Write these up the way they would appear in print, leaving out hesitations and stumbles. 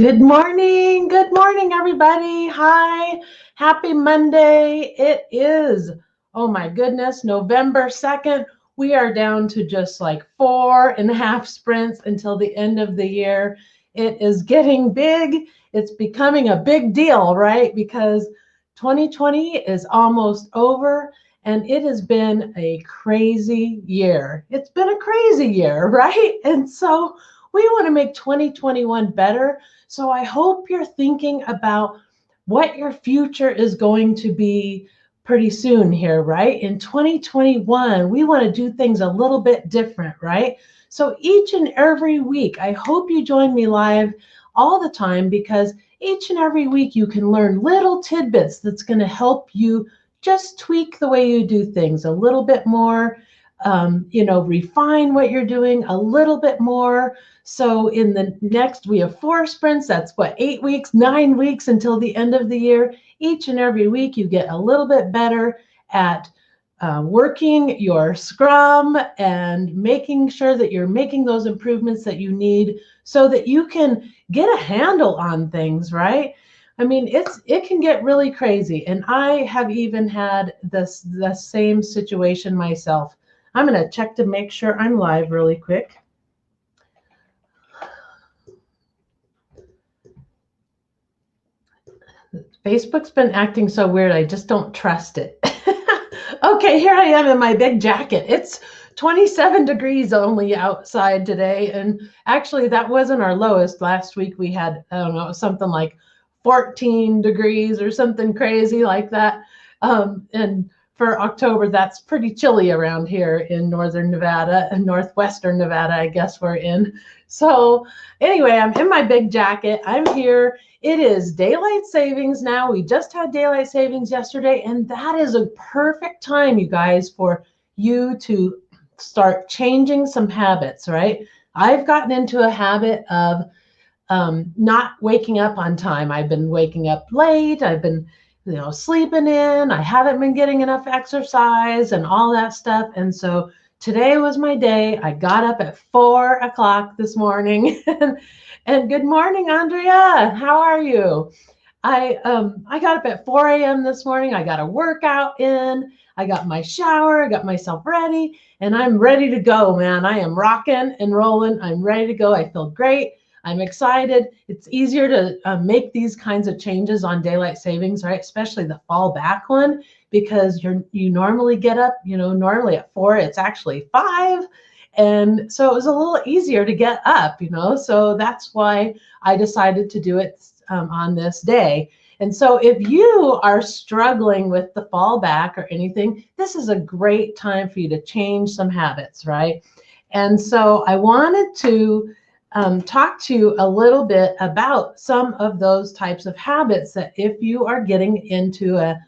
Good morning, everybody. Hi, happy Monday. It is, oh my goodness, November 2nd. We are down to just like 4.5 sprints until the end of the year. It is getting big. It's becoming a big deal, right? Because 2020 is almost over and it has been a crazy year. It's been a crazy year, right? And so we want to make 2021 better. So I hope you're thinking about what your future is going to be pretty soon here, right? In 2021, we want to do things a little bit different, right? So each and every week, I hope you join me live all the time, because each and every week you can learn little tidbits that's going to help you just tweak the way you do things a little bit more, refine what you're doing a little bit more. So in the next, we have 4 sprints. That's what, 8 weeks, 9 weeks until the end of the year. Each and every week you get a little bit better at working your Scrum and making sure that you're making those improvements that you need so that you can get a handle on things, right? I mean, it can get really crazy. And I have even had the same situation myself. I'm going to check to make sure I'm live really quick. Facebook's been acting so weird. I just don't trust it. Okay, here I am in my big jacket. It's 27 degrees only outside today. And actually, that wasn't our lowest. Last week we had, I don't know, something like 14 degrees or something crazy like that. And for October, that's pretty chilly around here in northern Nevada and northwestern Nevada, I guess we're in. So anyway, I'm in my big jacket. I'm here. It is daylight savings now. We just had daylight savings yesterday, and that is a perfect time, you guys, for you to start changing some habits, right? I've gotten into a habit of not waking up on time. I've been waking up late. I've been, sleeping in. I haven't been getting enough exercise and all that stuff. And so today was my day. I got up at 4 o'clock this morning. And good morning, Andrea. How are you? I got up at 4 a.m. this morning. I got a workout in. I got my shower. I got myself ready, and I'm ready to go, man. I am rocking and rolling. I'm ready to go. I feel great. I'm excited. It's easier to make these kinds of changes on daylight savings, right? Especially the fall back one, because you normally get up, normally at 4, it's actually 5. And so it was a little easier to get up, so that's why I decided to do it on this day. And so if you are struggling with the fallback or anything, this is a great time for you to change some habits, right? And so I wanted to talk to you a little bit about some of those types of habits that if you are getting into a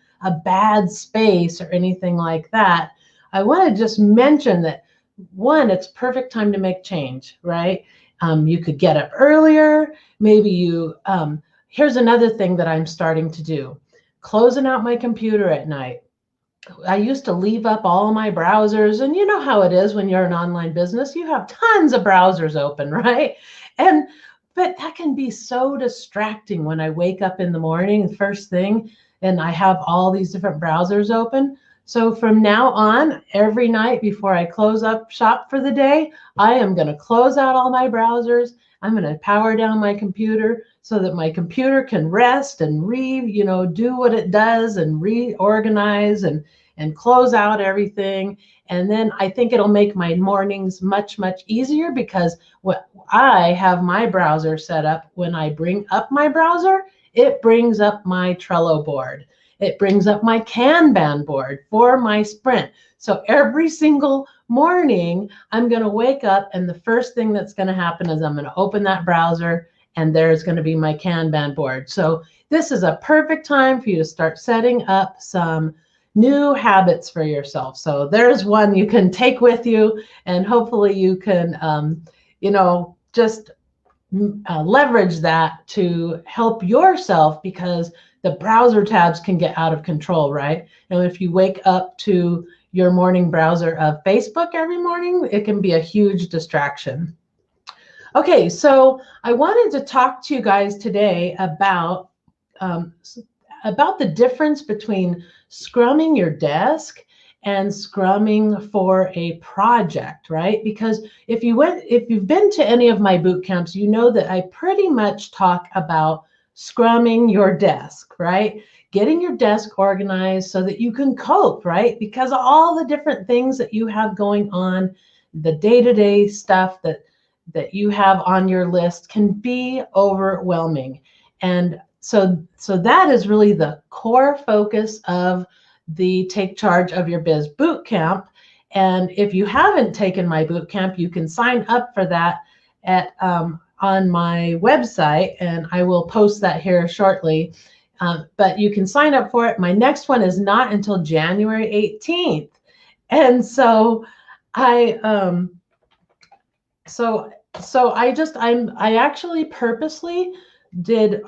bad space or anything like that, I want to just mention that, one, it's perfect time to make change, right? You could get up earlier. Maybe here's another thing that I'm starting to do, closing out my computer at night. I used to leave up all my browsers, and you know how it is when you're an online business, you have tons of browsers open, right? But that can be so distracting when I wake up in the morning, first thing, and I have all these different browsers open. So from now on, every night before I close up shop for the day, I am going to close out all my browsers. I'm going to power down my computer so that my computer can rest and do what it does and reorganize and close out everything. And then I think it'll make my mornings much, much easier, because what I have my browser set up, when I bring up my browser, it brings up my Trello board. It brings up my Kanban board for my sprint. So every single morning, I'm going to wake up, and the first thing that's going to happen is I'm going to open that browser, and there's going to be my Kanban board. So this is a perfect time for you to start setting up some new habits for yourself. So there's one you can take with you, and hopefully you can, just leverage that to help yourself, because the browser tabs can get out of control, right? And if you wake up to your morning browser of Facebook every morning, it can be a huge distraction. Okay, so I wanted to talk to you guys today um, about the difference between scrumming your desk and scrumming for a project, right? Because if you've been to any of my boot camps, you know that I pretty much talk about scrumming your desk, right? Getting your desk organized so that you can cope, right? Because of all the different things that you have going on, the day-to-day stuff that you have on your list can be overwhelming. And so that is really the core focus of the Take Charge of Your Biz boot camp. And if you haven't taken my boot camp, you can sign up for that at on my website, and I will post that here shortly. But you can sign up for it. My next one is not until January 18th, and so I I actually purposely did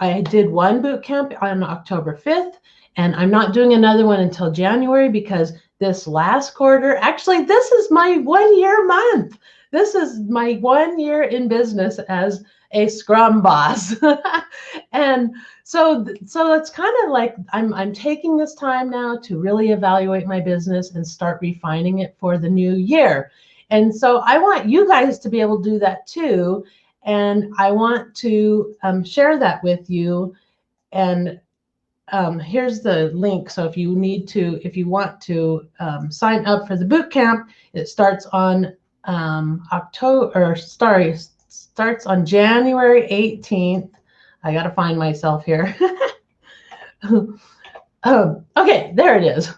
one boot camp on October 5th, and I'm not doing another one until January because this last quarter, actually this is my 1 year month. This is my 1 year in business as a Scrum boss. And so it's kind of like I'm taking this time now to really evaluate my business and start refining it for the new year. And so I want you guys to be able to do that too. And I want to share that with you. And here's the link. So if you want to sign up for the boot camp, it starts on starts on January 18th. I got to find myself here. Okay, there it is.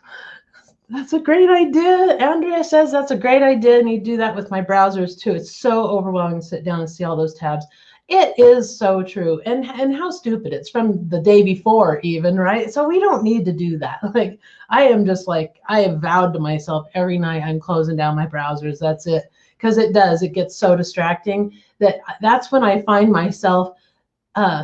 That's a great idea. Andrea says that's a great idea. And you do that with my browsers too. It's so overwhelming to sit down and see all those tabs. It is so true. And how stupid. It's from the day before even, right? So we don't need to do that. Like I have vowed to myself every night I'm closing down my browsers. That's it. Because it gets so distracting that's when I find myself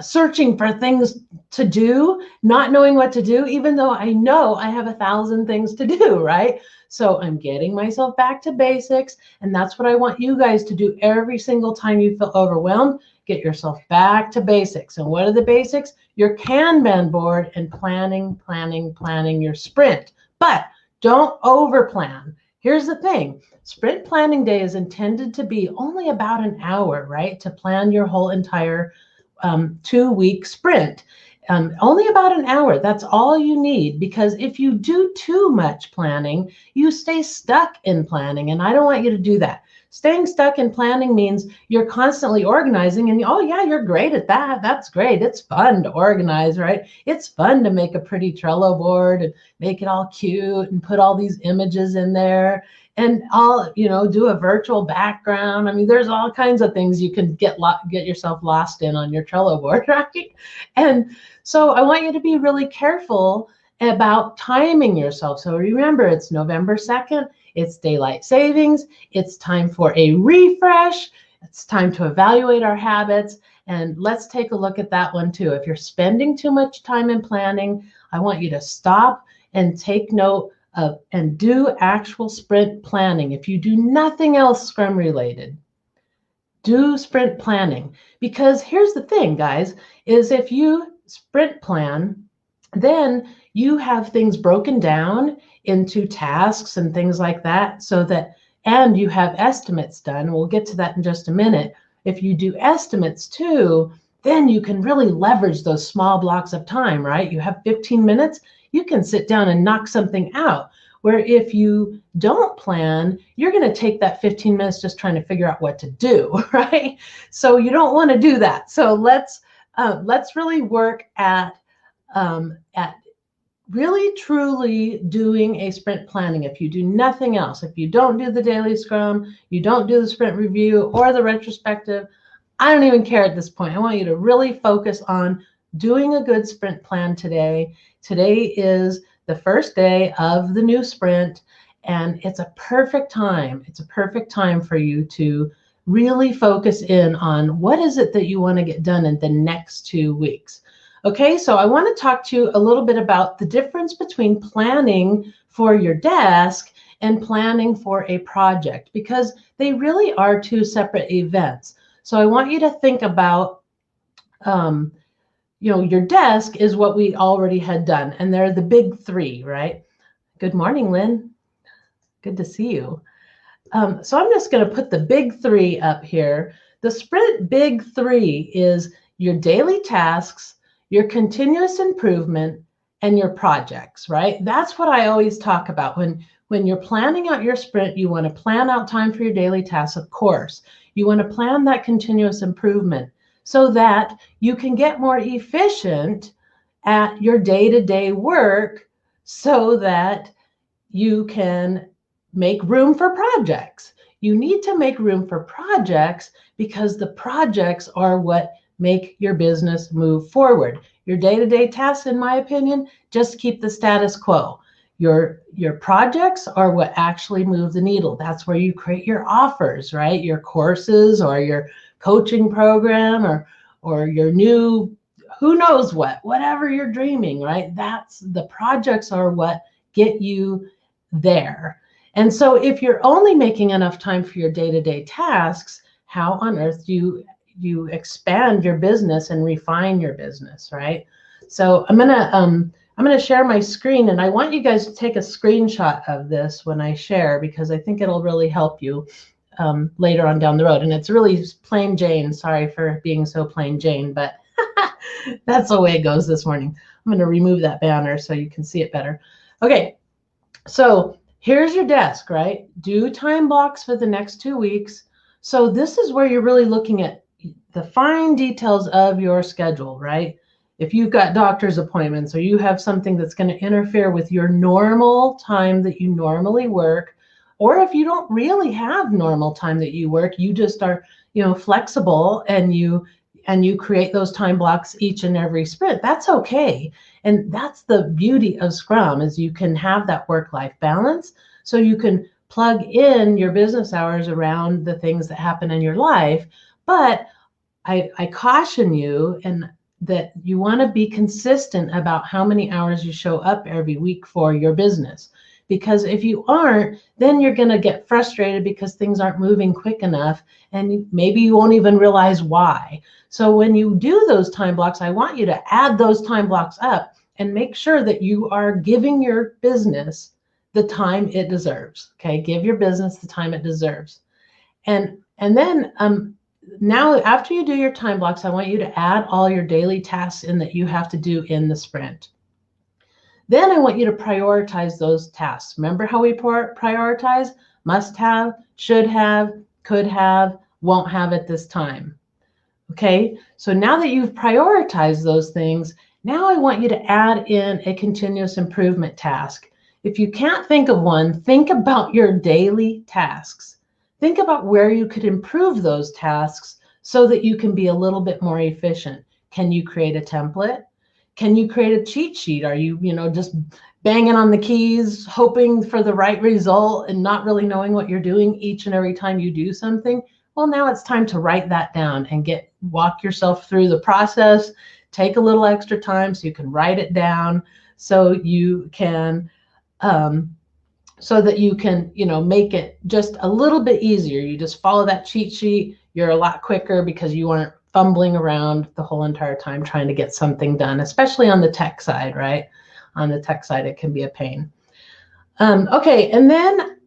searching for things to do, not knowing what to do, even though I know I have 1,000 things to do, right? So I'm getting myself back to basics, and that's what I want you guys to do every single time you feel overwhelmed. Get yourself back to basics. And what are the basics? Your Kanban board and planning your sprint. But don't overplan. Here's the thing. Sprint planning day is intended to be only about an hour, right? To plan your whole entire 2-week sprint. Only about an hour. That's all you need, because if you do too much planning, you stay stuck in planning, and I don't want you to do that. Staying stuck in planning means you're constantly organizing, and oh yeah, you're great at that. That's great. It's fun to organize, right? It's fun to make a pretty Trello board and make it all cute and put all these images in there and do a virtual background. I mean, there's all kinds of things you can get yourself lost in on your Trello board, right? And so I want you to be really careful about timing yourself. So remember, it's November 2nd. It's daylight savings. It's time for a refresh. It's time to evaluate our habits. And let's take a look at that one too. If you're spending too much time in planning, I want you to stop and take note and do actual sprint planning. If you do nothing else Scrum related, do sprint planning. Because here's the thing, guys, is if you sprint plan, then you have things broken down into tasks and things like that, and you have estimates done. We'll get to that in just a minute. If you do estimates too, then you can really leverage those small blocks of time, right? You have 15 minutes, you can sit down and knock something out. Where if you don't plan, you're going to take that 15 minutes just trying to figure out what to do, right? So you don't want to do that. So let's really work at really truly doing a sprint planning. If you do nothing else, if you don't do the daily Scrum, you don't do the sprint review or the retrospective, I don't even care at this point. I want you to really focus on doing a good sprint plan today. Today is the first day of the new sprint, and it's a perfect time. It's a perfect time for you to really focus in on what is it that you want to get done in the next 2 weeks. Okay, so I want to talk to you a little bit about the difference between planning for your desk and planning for a project, because they really are two separate events. So I want you to think about, your desk is what we already had done, and they're the big three, right? Good morning, Lynn. Good to see you. So I'm just going to put the big three up here. The sprint big three is your daily tasks, your continuous improvement, and your projects, right? That's what I always talk about. When you're planning out your sprint, you want to plan out time for your daily tasks, of course. You want to plan that continuous improvement so that you can get more efficient at your day-to-day work so that you can make room for projects. You need to make room for projects because the projects are what make your business move forward. Your day-to-day tasks, in my opinion, just keep the status quo. Your projects are what actually move the needle. That's where you create your offers, right? Your courses or your coaching program or your new, who knows what, whatever you're dreaming, right? That's the projects are what get you there. And so if you're only making enough time for your day-to-day tasks, how on earth do you expand your business and refine your business, right? So I'm gonna share my screen, and I want you guys to take a screenshot of this when I share, because I think it'll really help you later on down the road. And it's really plain Jane. Sorry for being so plain Jane, but that's the way it goes this morning. I'm gonna remove that banner so you can see it better. Okay. So here's your desk, right? Do time blocks for the next 2 weeks. So this is where you're really looking at the fine details of your schedule, right? If you've got doctor's appointments or you have something that's going to interfere with your normal time that you normally work, or if you don't really have normal time that you work, you just are, flexible and you create those time blocks each and every sprint, that's okay. And that's the beauty of Scrum, is you can have that work-life balance. So you can plug in your business hours around the things that happen in your life. But I caution you that you want to be consistent about how many hours you show up every week for your business. Because if you aren't, then you're going to get frustrated because things aren't moving quick enough, and maybe you won't even realize why. So when you do those time blocks, I want you to add those time blocks up and make sure that you are giving your business the time it deserves. Okay, give your business the time it deserves. And then now after you do your time blocks, I want you to add all your daily tasks in that you have to do in the sprint. Then I want you to prioritize those tasks. Remember how we prioritize? Must have, should have, could have, won't have at this time. Okay, so now that you've prioritized those things, now I want you to add in a continuous improvement task. If you can't think of one, think about your daily tasks. Think about where you could improve those tasks so that you can be a little bit more efficient. Can you create a template? Can you create a cheat sheet? Are you, just banging on the keys, hoping for the right result and not really knowing what you're doing each and every time you do something? Well, now it's time to write that down and walk yourself through the process. Take a little extra time so you can write it down, so you can, make it just a little bit easier. You just follow that cheat sheet. You're a lot quicker because you aren't fumbling around the whole entire time trying to get something done, especially on the tech side, right? On the tech side, it can be a pain. Okay, and then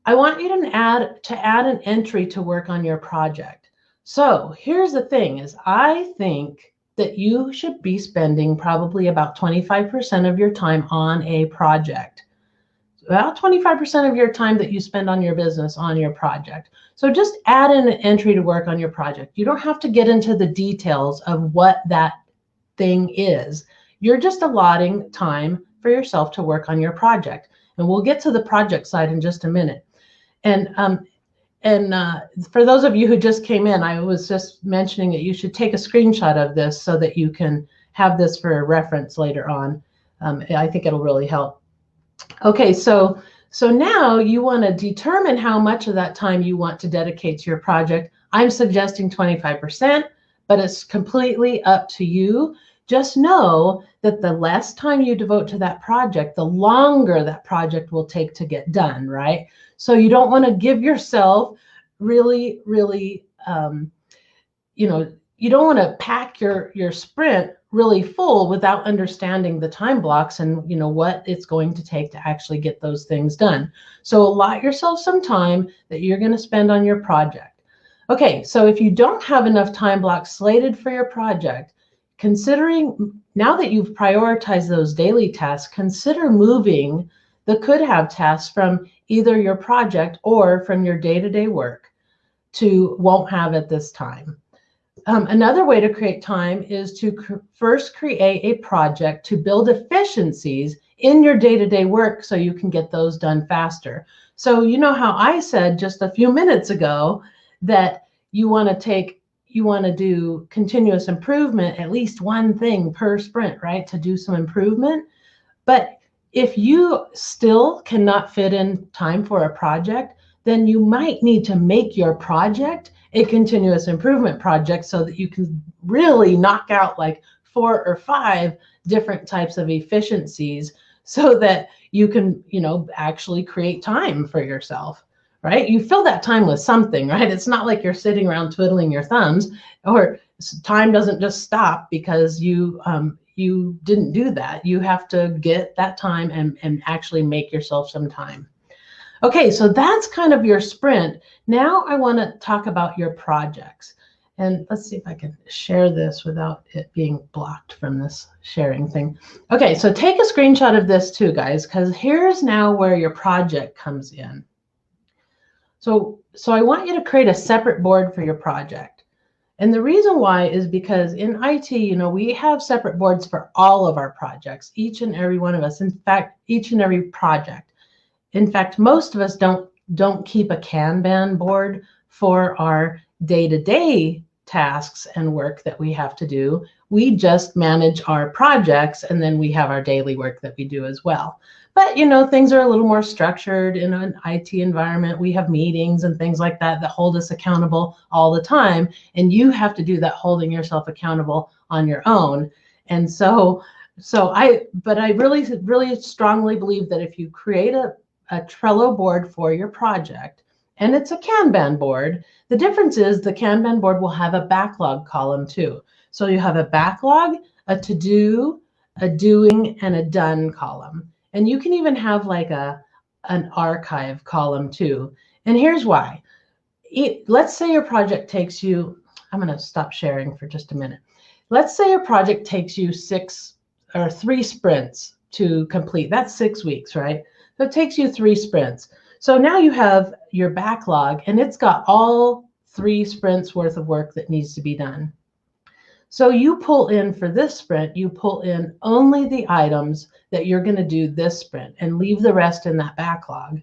I want you to add an entry to work on your project. So here's the thing, is I think that you should be spending probably about 25% of your time on a project. About 25% of your time that you spend on your business on your project. So just add in an entry to work on your project. You don't have to get into the details of what that thing is. You're just allotting time for yourself to work on your project. And we'll get to the project side in just a minute. And for those of you who just came in, I was just mentioning that you should take a screenshot of this so that you can have this for a reference later on. I think it'll really help. Okay, so now you want to determine how much of that time you want to dedicate to your project. I'm suggesting 25%, but it's completely up to you. Just know that the less time you devote to that project, the longer that project will take to get done, right? So you don't want to give yourself really you don't want to pack your sprint really full without understanding the time blocks and what it's going to take to actually get those things done. So allot yourself some time that you're going to spend on your project. Okay, so if you don't have enough time blocks slated for your project, considering now that you've prioritized those daily tasks, consider moving the could have tasks from either your project or from your day-to-day work to won't have at this time. Another way to create time is to first create a project to build efficiencies in your day-to-day work so you can get those done faster. So you know how I said just a few minutes ago that you want to do continuous improvement, at least one thing per sprint, right, to do some improvement. But if you still cannot fit in time for a project, then you might need to make your project a continuous improvement project so that you can really knock out like 4 or 5 different types of efficiencies so that you can, actually create time for yourself, right? You fill that time with something, right? It's not like you're sitting around twiddling your thumbs, or time doesn't just stop because you didn't do that. You have to get that time and actually make yourself some time. Okay, so that's kind of your sprint. Now I want to talk about your projects. And let's see if I can share this without it being blocked from this sharing thing. Okay, so take a screenshot of this too, guys, because here's now where your project comes in. So I want you to create a separate board for your project. And the reason why is because in IT, we have separate boards for all of our projects, each and every one of us. In fact, each and every project. In fact, most of us don't keep a Kanban board for our day-to-day tasks and work that we have to do. We just manage our projects, and then we have our daily work that we do as well. But, things are a little more structured in an IT environment. We have meetings and things like that hold us accountable all the time. And you have to do that holding yourself accountable on your own. And so I really, really strongly believe that if you create a Trello board for your project, and it's a Kanban board, the difference is the Kanban board will have a backlog column too. So you have a backlog, a to-do, a doing, and a done column. And you can even have like an archive column too. And here's why. Let's say your project takes you, I'm going to stop sharing for just a minute. Let's say your project takes you 3 sprints to complete. That's 6 weeks, right? So it takes you 3 sprints. So now you have your backlog, and it's got all 3 sprints worth of work that needs to be done. So you pull in for this sprint, you pull in only the items that you're going to do this sprint and leave the rest in that backlog.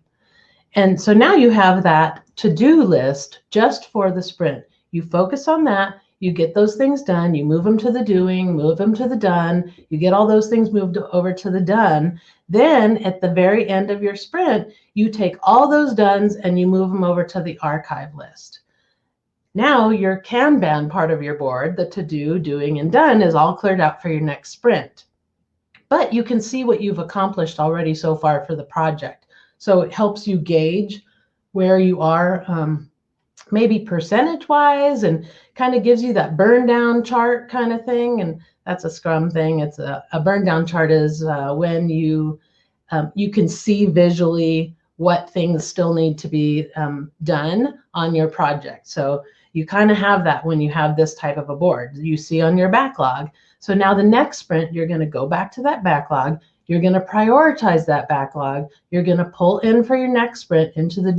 And so now you have that to-do list just for the sprint. You focus on that. You get those things done, you move them to the doing, move them to the done, you get all those things moved over to the done. Then at the very end of your sprint, you take all those dones and you move them over to the archive list. Now your Kanban part of your board, the to-do, doing, and done, is all cleared out for your next sprint. But you can see what you've accomplished already so far for the project. So it helps you gauge where you are, maybe percentage-wise, and kind of gives you that burn-down chart kind of thing. And that's a Scrum thing. It's a burn-down chart is when you can see visually what things still need to be done on your project. So you kind of have that when you have this type of a board. You see on your backlog. So now the next sprint, you're going to go back to that backlog. You're going to prioritize that backlog. You're going to pull in for your next sprint into the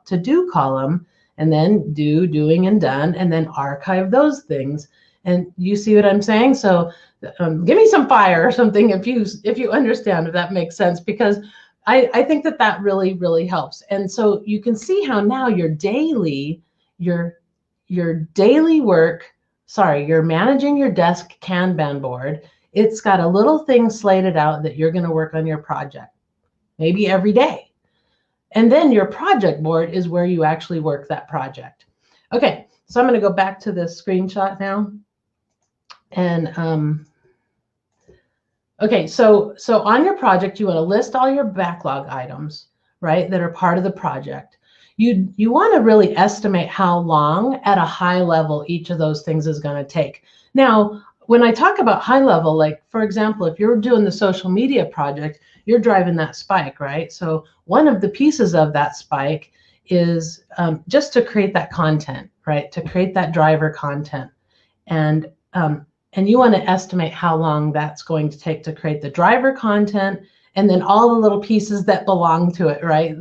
to-do column, and then do, doing, and done, and then archive those things. And you see what I'm saying? So give me some fire or something if you understand, if that makes sense, because I think that really, really helps. And so you can see how now your daily work, you're managing your desk Kanban board. It's got a little thing slated out that you're going to work on your project, maybe every day. And then your project board is where you actually work that project. Okay, so I'm going to go back to this screenshot now. And okay, so on your project, you want to list all your backlog items, right, that are part of the project. you want to really estimate how long at a high level each of those things is going to take. Now, when I talk about high level, like for example, if you're doing the social media project, you're driving that spike, right? So one of the pieces of that spike is just to create that content, right? To create that driver content. And you want to estimate how long that's going to take to create the driver content, and then all the little pieces that belong to it, right?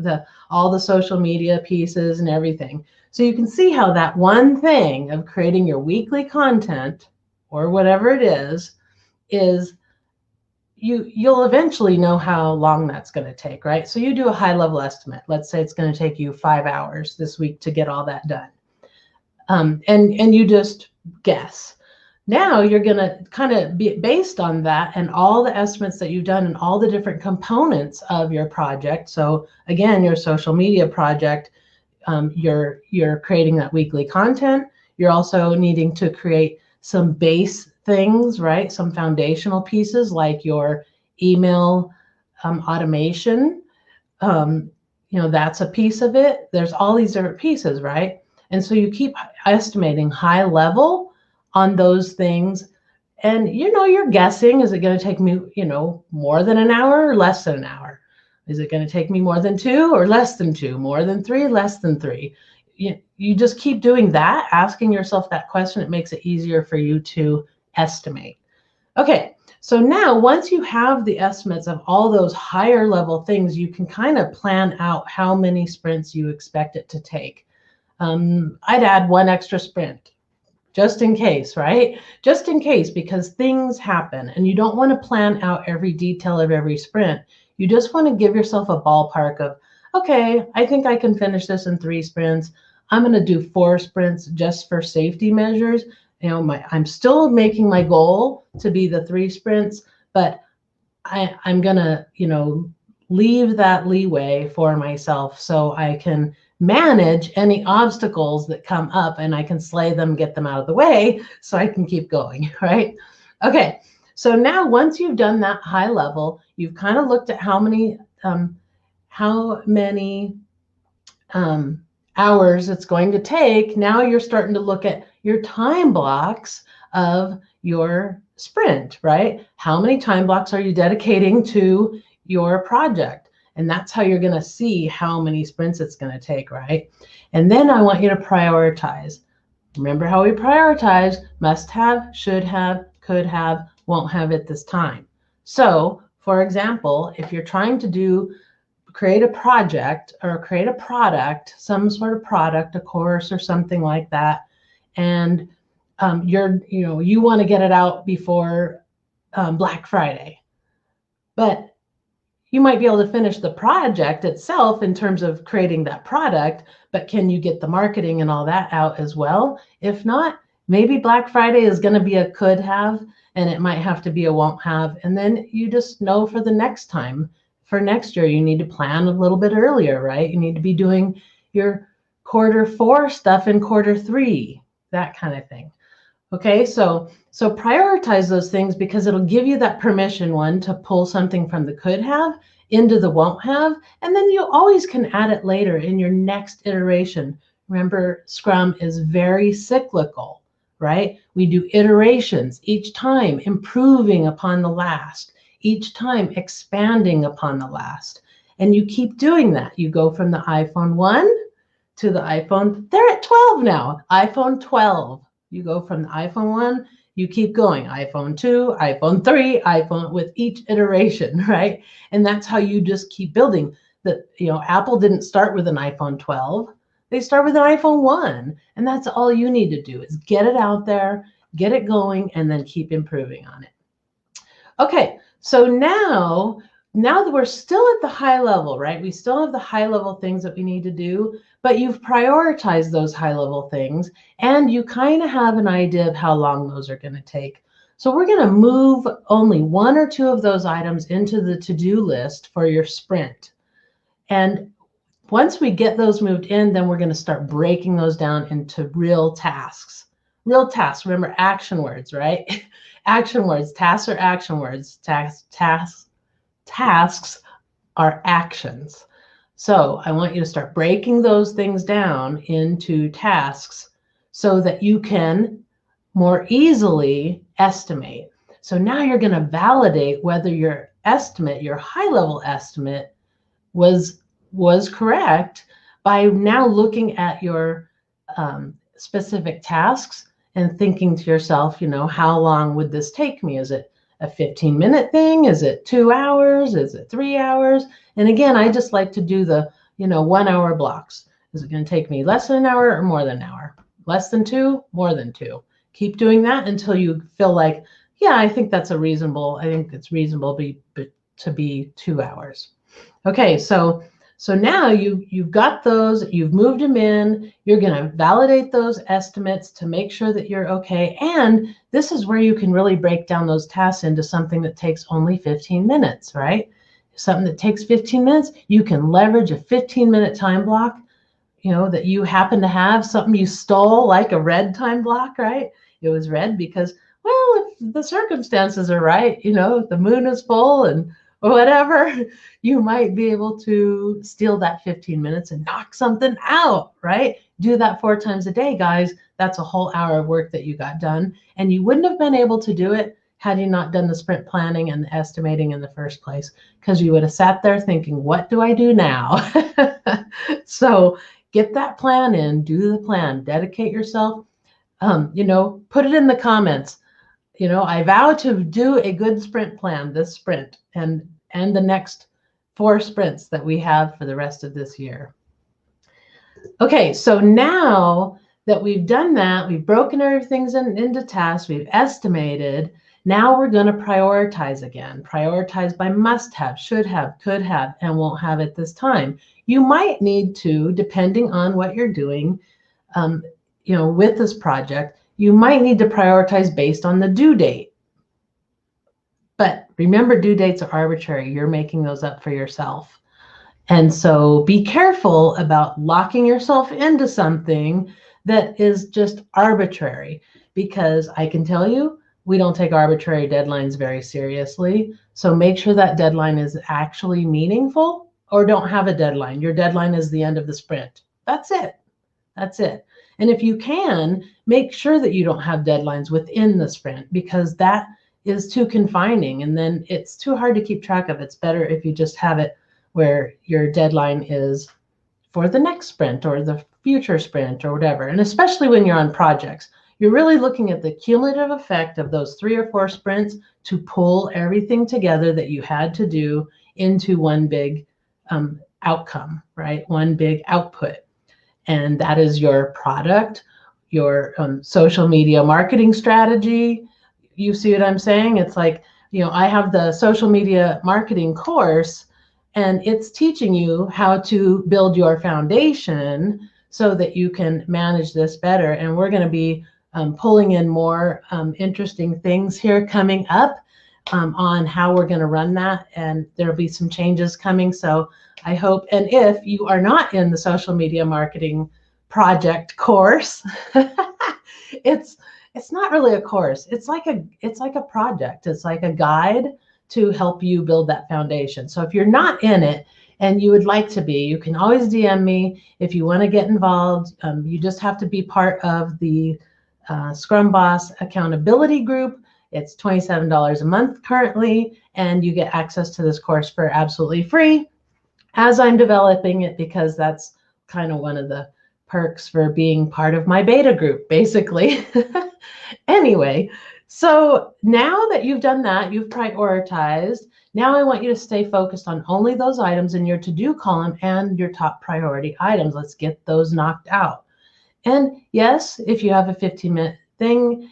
All the social media pieces and everything. So you can see how that one thing of creating your weekly content or whatever it is you'll eventually know how long that's going to take, right? So you do a high level estimate. Let's say it's going to take you 5 hours this week to get all that done. And you just guess. Now you're going to kind of be based on that and all the estimates that you've done and all the different components of your project. So again, your social media project, you're creating that weekly content. You're also needing to create some base things, right? Some foundational pieces like your email automation. That's a piece of it. There's all these different pieces, right? And so you keep estimating high level on those things. And, you're guessing, is it going to take me, more than an hour or less than an hour? Is it going to take me more than 2 or less than 2? More than 3, less than 3? You just keep doing that, asking yourself that question. It makes it easier for you to estimate. Okay, so now once you have the estimates of all those higher level things, you can kind of plan out how many sprints you expect it to take. I'd add 1 extra sprint just in case, right? Just in case, because things happen and you don't want to plan out every detail of every sprint. You just want to give yourself a ballpark of, okay, I think I can finish this in 3 sprints. I'm going to do 4 sprints just for safety measures. I'm still making my goal to be the 3 sprints, but I'm going to, leave that leeway for myself so I can manage any obstacles that come up and I can slay them, get them out of the way so I can keep going, right? Okay, so now once you've done that high level, you've kind of looked at how many hours it's going to take. Now you're starting to look at your time blocks of your sprint, right? How many time blocks are you dedicating to your project? And that's how you're going to see how many sprints it's going to take, right? And then I want you to prioritize. Remember how we prioritize: must have, should have, could have, won't have at this time. So, for example, if you're trying to create a project or create a product, some sort of product, a course or something like that, and you want to get it out before Black Friday, but you might be able to finish the project itself in terms of creating that product, but can you get the marketing and all that out as well? If not, maybe Black Friday is going to be a could have, and it might have to be a won't have. And then you just know for the next time, for next year, you need to plan a little bit earlier, right? You need to be doing your Q4 stuff in Q3, that kind of thing. Okay, so prioritize those things because it'll give you that permission, one, to pull something from the could have into the won't have, and then you always can add it later in your next iteration. Remember, Scrum is very cyclical, right? We do iterations each time, improving upon the last, each time expanding upon the last. And you keep doing that. You go from the iPhone 1 to the iPhone, they're at 12 now, iPhone 12. You go from the iPhone 1, you keep going, iPhone 2, iPhone 3, iPhone, with each iteration, right? And that's how you just keep building. Apple didn't start with an iPhone 12. They start with an iPhone 1. And that's all you need to do is get it out there, get it going, and then keep improving on it. Okay, so now that we're still at the high level, right? We still have the high level things that we need to do, but you've prioritized those high level things and you kind of have an idea of how long those are going to take. So we're going to move only 1 or 2 of those items into the to-do list for your sprint. And once we get those moved in, then we're going to start breaking those down into real tasks. Real tasks, remember action words, right? Action words, tasks are action words, tasks are actions. So I want you to start breaking those things down into tasks so that you can more easily estimate. So now you're going to validate whether your estimate, your high-level estimate, was correct by now looking at your specific tasks and thinking to yourself, how long would this take me? Is it a 15-minute thing? Is it 2 hours? Is it 3 hours? And again, I just like to do the 1 hour blocks. Is it going to take me less than an hour or more than an hour? Less than 2, more than 2. Keep doing that until you feel like, yeah, I think it's reasonable to be 2 hours. Okay, so now you've got those, you've moved them in, you're going to validate those estimates to make sure that you're okay. And this is where you can really break down those tasks into something that takes only 15 minutes, right? Something that takes 15 minutes, you can leverage a 15-minute time block, that you happen to have, something you stole, like a red time block, right? It was red because, well, if the circumstances are right, the moon is full and whatever, you might be able to steal that 15 minutes and knock something out, right? Do that 4 times a day, guys. That's a whole hour of work that you got done. And you wouldn't have been able to do it had you not done the sprint planning and the estimating in the first place, because you would have sat there thinking, what do I do now? So get that plan in, do the plan, dedicate yourself, put it in the comments. I vow to do a good sprint plan this sprint and the next 4 sprints that we have for the rest of this year. Okay, so now that we've done that, we've broken everything into tasks, we've estimated, now we're going to prioritize again. Prioritize by must have, should have, could have, and won't have at this time. You might need to, depending on what you're doing, with this project, you might need to prioritize based on the due date. But remember, due dates are arbitrary. You're making those up for yourself. And so be careful about locking yourself into something that is just arbitrary, because I can tell you, we don't take arbitrary deadlines very seriously. So make sure that deadline is actually meaningful, or don't have a deadline. Your deadline is the end of the sprint. That's it. That's it. And if you can, make sure that you don't have deadlines within the sprint, because that is too confining and then it's too hard to keep track of. It's better if you just have it where your deadline is for the next sprint or the future sprint or whatever. And especially when you're on projects, you're really looking at the cumulative effect of those 3 or 4 sprints to pull everything together that you had to do into one big outcome, right? One big output. And that is your product, your social media marketing strategy. You see what I'm saying? It's like, I have the social media marketing course, and it's teaching you how to build your foundation so that you can manage this better. And we're going to be pulling in more interesting things here coming up on how we're going to run that. And there'll be some changes coming. So I hope, and if you are not in the social media marketing project course, it's not really a course. It's like a project. It's like a guide to help you build that foundation. So if you're not in it and you would like to be, you can always DM me if you want to get involved. You just have to be part of the Scrum Boss accountability group. It's $27 a month currently, and you get access to this course for absolutely free as I'm developing it, because that's kind of one of the perks for being part of my beta group, basically. Anyway, so now that you've done that, you've prioritized, now I want you to stay focused on only those items in your to-do column and your top priority items. Let's get those knocked out. And yes, if you have a 15-minute thing,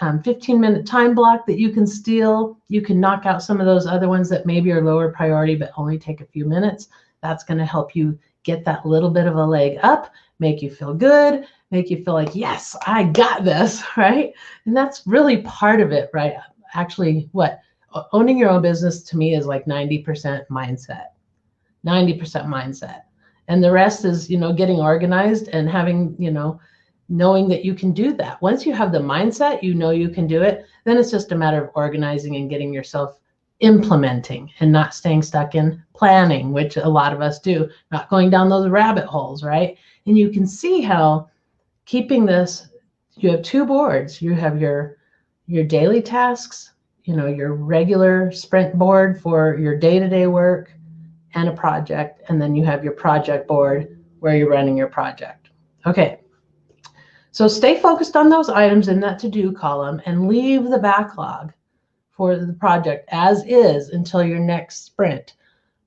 15-minute time block that you can steal, you can knock out some of those other ones that maybe are lower priority but only take a few minutes. That's going to help you get that little bit of a leg up, make you feel good, make you feel like, yes, I got this, right? And that's really part of it, right? Actually, owning your own business to me is like 90% mindset, 90% mindset. And the rest is, getting organized and having, knowing that you can do that. Once you have the mindset, you can do it, then it's just a matter of organizing and getting yourself implementing and not staying stuck in planning, which a lot of us do, not going down those rabbit holes, right? And you can see how keeping this, you have two boards. You have your daily tasks, your regular sprint board for your day-to-day work and a project, and then you have your project board where you're running your project. Okay, so stay focused on those items in that to-do column and leave the backlog for the project as is until your next sprint.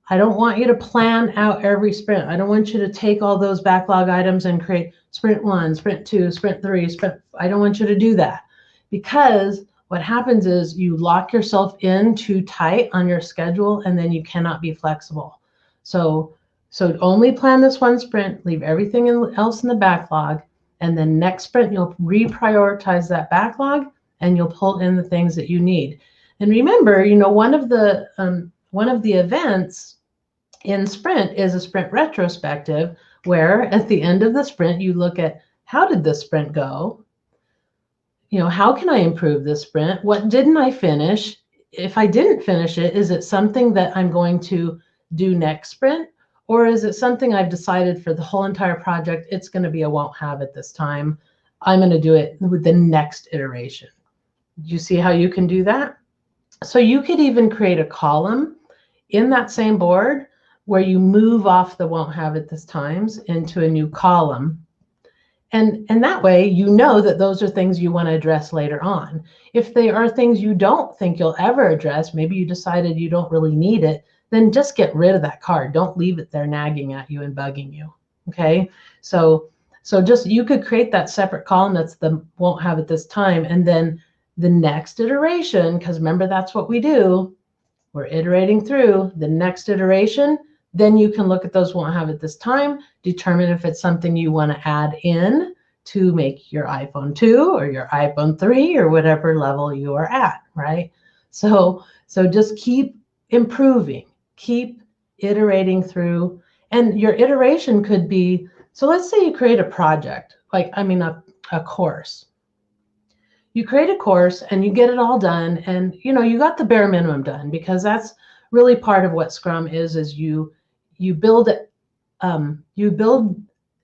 I don't want you to plan out every sprint. I don't want you to take all those backlog items and create sprint 1, sprint 2, sprint 3, I don't want you to do that, because what happens is you lock yourself in too tight on your schedule, and then you cannot be flexible. So only plan this one sprint, leave everything else in the backlog, and then next sprint you'll reprioritize that backlog and you'll pull in the things that you need. And remember, one of the events in sprint is a sprint retrospective, where at the end of the sprint you look at, how did this sprint go? How can I improve this sprint? What didn't I finish? If I didn't finish it, is it something that I'm going to do next sprint? Or is it something I've decided for the whole entire project, it's going to be a won't have it this time. I'm going to do it with the next iteration. Do you see how you can do that? So you could even create a column in that same board where you move off the won't have it this times into a new column. And that way, you know that those are things you want to address later on. If they are things you don't think you'll ever address, maybe you decided you don't really need it, then just get rid of that card. Don't leave it there nagging at you and bugging you. Okay? So just, you could create that separate column that's the won't have it this time, and then the next iteration, because remember, that's what we do. We're iterating through the next iteration. Then you can look at those won't have it this time, determine if it's something you want to add in to make your iPhone 2 or your iPhone 3 or whatever level you are at, right? So just keep improving, keep iterating through. And your iteration could be, so let's say you create a project, a course. You create a course and you get it all done, and you got the bare minimum done, because that's really part of what Scrum is you build it, you build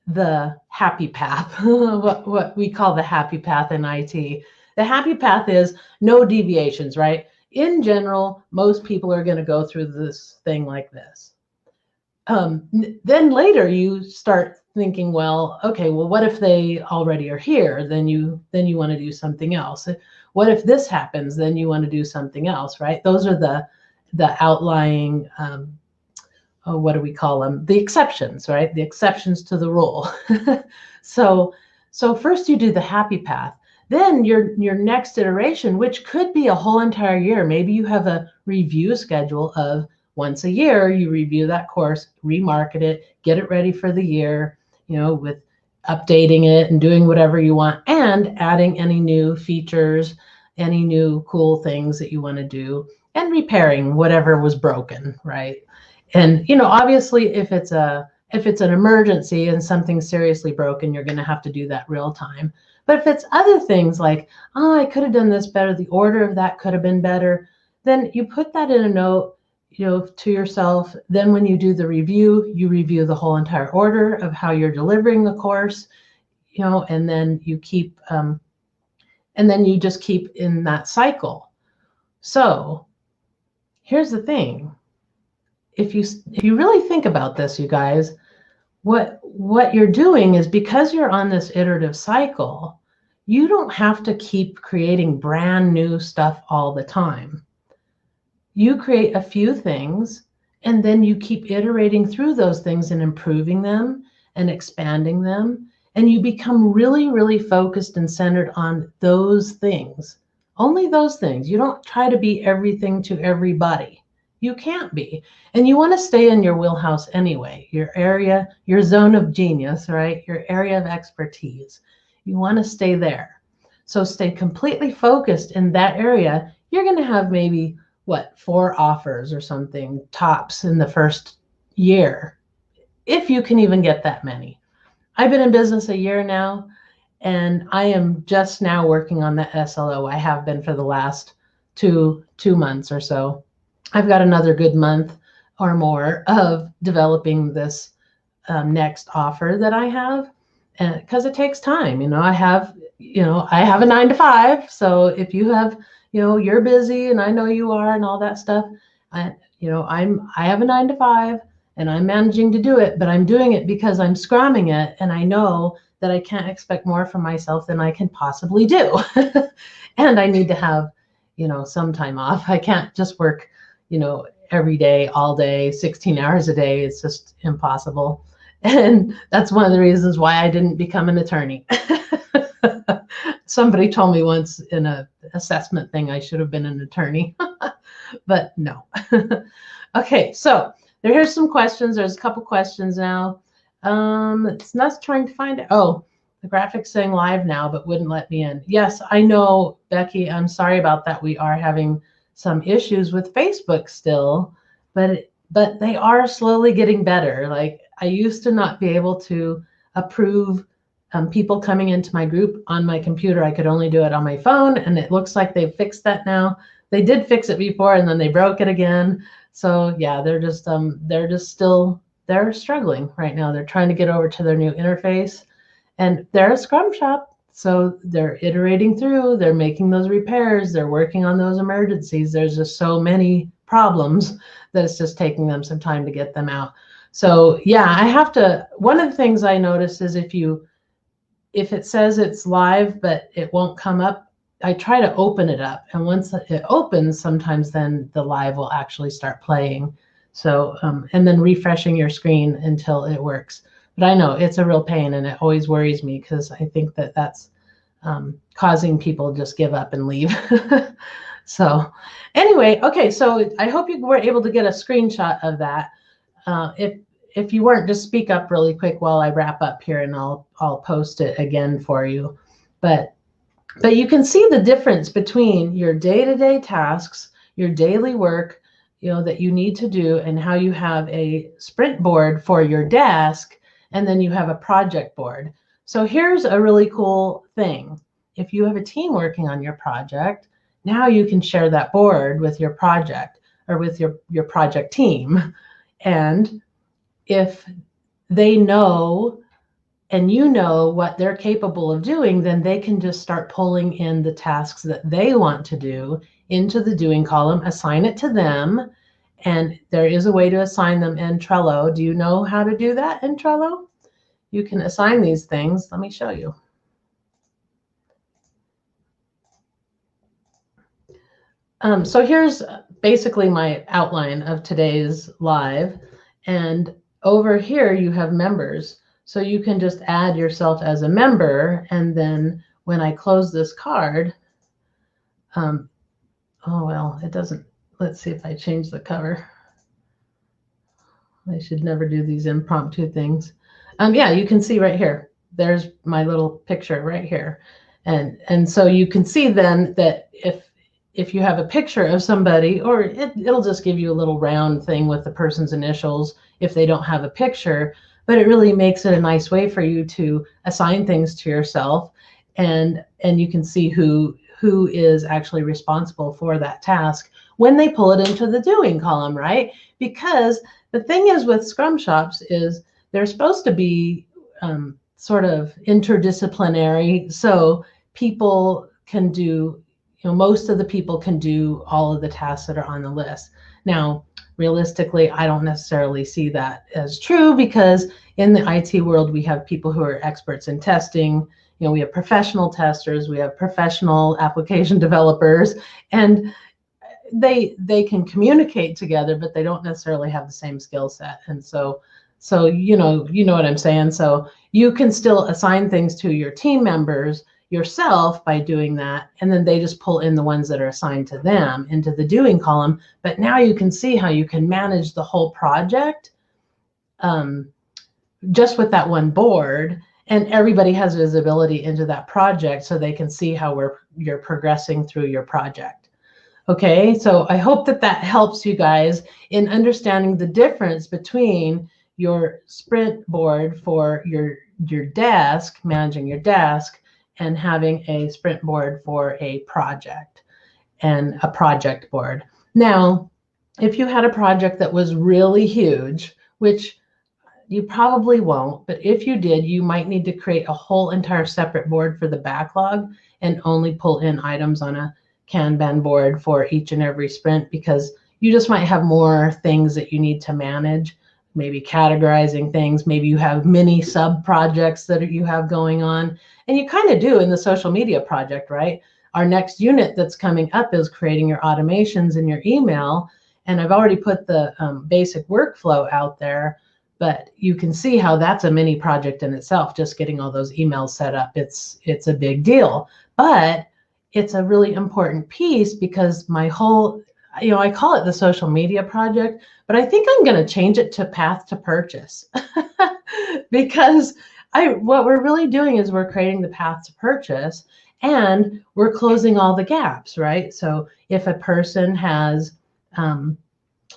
the happy path, what we call the happy path in IT. The happy path is no deviations, right? In general, most people are going to go through this thing like this. Then later you start thinking, well, okay, well, what if they already are here? Then you want to do something else. What if this happens? Then you want to do something else, right? Those are the outlying, what do we call them? The exceptions, right? The exceptions to the rule. So first you do the happy path. Then your next iteration, which could be a whole entire year. Maybe you have a review schedule of once a year, you review that course, remarket it, get it ready for the year, with updating it and doing whatever you want, and adding any new features, any new cool things that you want to do, and repairing whatever was broken, right? And obviously, if it's an emergency and something's seriously broken, you're going to have to do that real time. But if it's other things like, oh, I could have done this better, the order of that could have been better, then you put that in a note, to yourself. Then when you do the review, you review the whole entire order of how you're delivering the course, and then you keep, and then you just keep in that cycle. So here's the thing. If you really think about this, you guys, what you're doing is, because you're on this iterative cycle, you don't have to keep creating brand new stuff all the time. You create a few things, and then you keep iterating through those things and improving them and expanding them. And you become really, really focused and centered on those things, only those things. You don't try to be everything to everybody. You can't be. And you want to stay in your wheelhouse anyway, your area, your zone of genius, right? Your area of expertise. You want to stay there. So stay completely focused in that area. You're going to have maybe 4 offers or something tops in the first year, if you can even get that many. I've been in business a year now, and I am just now working on the SLO. I have been for the last two months or so. I've got another good month or more of developing this next offer that I have, and because it takes time. I have a 9 to 5. So if you have, you're busy, and I know you are, and all that stuff. I have a 9 to 5, and I'm managing to do it, but I'm doing it because I'm scrumming it, and I know that I can't expect more from myself than I can possibly do. And I need to have, some time off. I can't just work, every day, all day, 16 hours a day. It's just impossible. And that's one of the reasons why I didn't become an attorney. Somebody told me once in an assessment thing I should have been an attorney, but no. Okay, so here's some questions. There's a couple questions now. It's not trying to find it. Oh, the graphic's saying live now, but wouldn't let me in. Yes, I know, Becky. I'm sorry about that. We are having some issues with Facebook still, but they are slowly getting better. Like, I used to not be able to approve people coming into my group on my computer. I could only do it on my phone, and it looks like they've fixed that now. They did fix it before, and then they broke it again. So yeah, they're struggling right now. They're trying to get over to their new interface, and they're a Scrum shop. So they're iterating through, they're making those repairs, they're working on those emergencies. There's just so many problems that it's just taking them some time to get them out. So yeah, one of the things I noticed is if it says it's live, but it won't come up, I try to open it up. And once it opens, sometimes then the live will actually start playing. So, and then refreshing your screen until it works. But I know it's a real pain, and it always worries me because I think that that's causing people to just give up and leave. So anyway, okay, so I hope you were able to get a screenshot of that. If you weren't, just speak up really quick while I wrap up here, and I'll post it again for you. But you can see the difference between your day-to-day tasks, your daily work, that you need to do, and how you have a sprint board for your desk, and then you have a project board. So here's a really cool thing. If you have a team working on your project, now you can share that board with your project or with your project team. And if they know and you know what they're capable of doing, then they can just start pulling in the tasks that they want to do into the doing column, assign it to them. And there is a way to assign them in Trello. Do you know how to do that in Trello? You can assign these things. Let me show you. So here's basically my outline of today's live. And over here, you have members. So you can just add yourself as a member. And then when I close this card, oh, well, it doesn't. Let's see if I change the cover. I should never do these impromptu things. Yeah, you can see right here. There's my little picture right here. And so you can see then that if you have a picture of somebody, or it'll just give you a little round thing with the person's initials if they don't have a picture, but it really makes it a nice way for you to assign things to yourself, and you can see who is actually responsible for that task when they pull it into the doing column, right? Because the thing is with Scrum shops is they're supposed to be sort of interdisciplinary, so people can do, most of the people can do all of the tasks that are on the list. Now, realistically, I don't necessarily see that as true, because in the IT world, we have people who are experts in testing. We have professional testers, we have professional application developers, and they can communicate together, but they don't necessarily have the same skill set. And so you know what I'm saying. So you can still assign things to your team members yourself by doing that, and then they just pull in the ones that are assigned to them into the doing column. But now you can see how you can manage the whole project just with that one board, and everybody has visibility into that project, so they can see how you're progressing through your project. Okay, so I hope that helps you guys in understanding the difference between your sprint board for your desk, managing your desk, and having a sprint board for a project and a project board. Now, if you had a project that was really huge, which you probably won't, but if you did, you might need to create a whole entire separate board for the backlog and only pull in items on a Kanban board for each and every sprint, because you just might have more things that you need to manage, maybe categorizing things. Maybe you have mini sub projects that you have going on, and you kind of do in the social media project, right? Our next unit that's coming up is creating your automations in your email. And I've already put the basic workflow out there, but you can see how that's a mini project in itself, just getting all those emails set up. It's a big deal, but it's a really important piece, because my whole, I call it the social media project, but I think I'm going to change it to path to purchase because what we're really doing is we're creating the path to purchase, and we're closing all the gaps, right? So if a person has,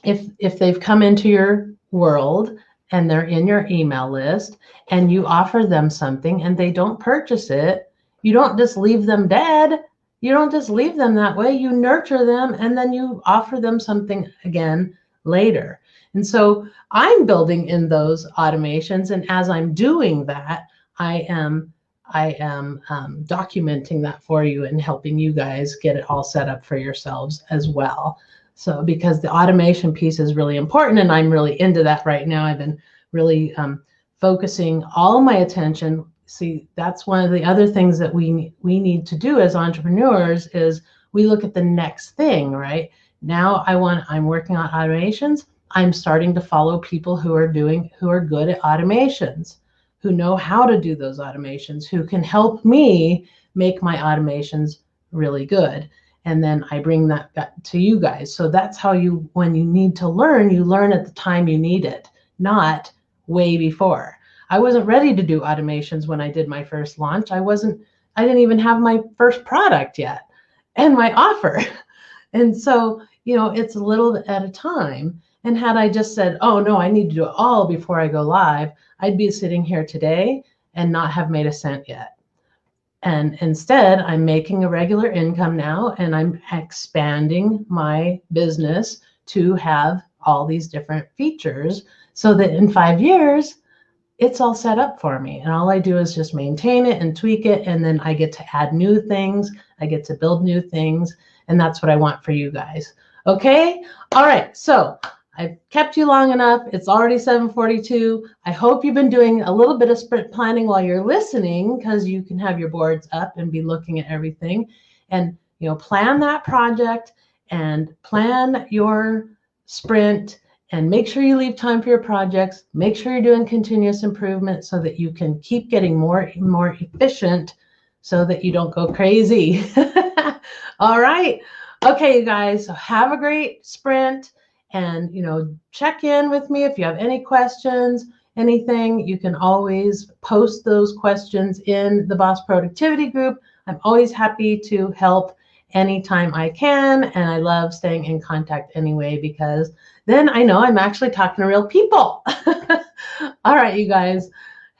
if they've come into your world and they're in your email list and you offer them something and they don't purchase it, you don't just leave them dead. You don't just leave them that way. You nurture them, and then you offer them something again later. And so I'm building in those automations, and as I'm doing that, I am documenting that for you and helping you guys get it all set up for yourselves as well. So because the automation piece is really important, and I'm really into that right now. I've been really focusing all my attention. See, that's one of the other things that we need to do as entrepreneurs is we look at the next thing, right? Now I'm working on automations. I'm starting to follow people who are good at automations, who know how to do those automations, who can help me make my automations really good. And then I bring that to you guys. So that's how when you need to learn, you learn at the time you need it, not way before. I wasn't ready to do automations when I did my first launch. I didn't even have my first product yet and my offer. And so, it's a little at a time. And had I just said, oh no, I need to do it all before I go live, I'd be sitting here today and not have made a cent yet. And instead, I'm making a regular income now, and I'm expanding my business to have all these different features so that in 5 years, it's all set up for me. And all I do is just maintain it and tweak it. And then I get to add new things. I get to build new things. And that's what I want for you guys. Okay? All right. So I've kept you long enough. It's already 7:42. I hope you've been doing a little bit of sprint planning while you're listening, because you can have your boards up and be looking at everything. And, plan that project and plan your sprint. And make sure you leave time for your projects. Make sure you're doing continuous improvement so that you can keep getting more and more efficient so that you don't go crazy. All right. Okay, you guys, so have a great sprint, and, check in with me if you have any questions, anything. You can always post those questions in the Boss Productivity group. I'm always happy to help anytime I can, and I love staying in contact anyway, because then I know I'm actually talking to real people. All right, you guys,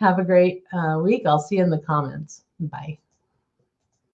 have a great week. I'll see you in the comments. Bye.